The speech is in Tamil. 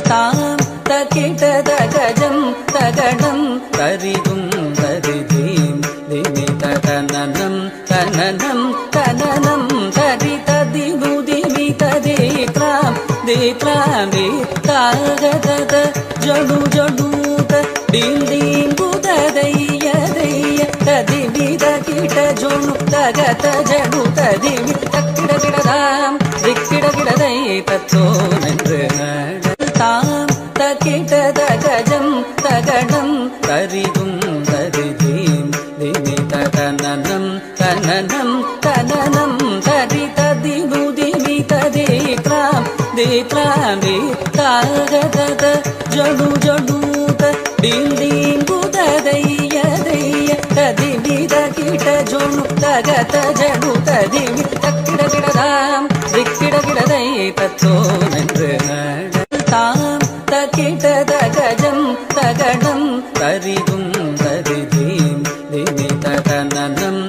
தாம் தகிட தகஜம் தகடம் தரிதும் தரிதீம் திமி தனனம் தனனம் தனனம் தரி ததிமு திமி ததீத்ராம் தீத்ராம் தாகதத ஜடு ஜடூத டீம் டீம் புததைய தைய ததிமி தகிட ஜொணு தகத ஜடு ததிமி தக்கிட கிடதாம் திக்கிட கிடதை தத்தோ நன்று தாம் தகிட தகஜம் தகடம் தரிதும் தரிதீம் திமி தனனம் தனனம் தனனம் தரி ததிமு திமி ததீத்ராம் தீத்ராம் தாகதத ஜடு ஜடூத டீம் டீம் புததைய தைய ததிமி தகிட ஜொணு தகத ஜடு ததிமி தக்கிட கிடதாம் திக்கிட கிடதை தத்தோ நன்று தாம் தகிட தகஜம் தகடம் தரிதும்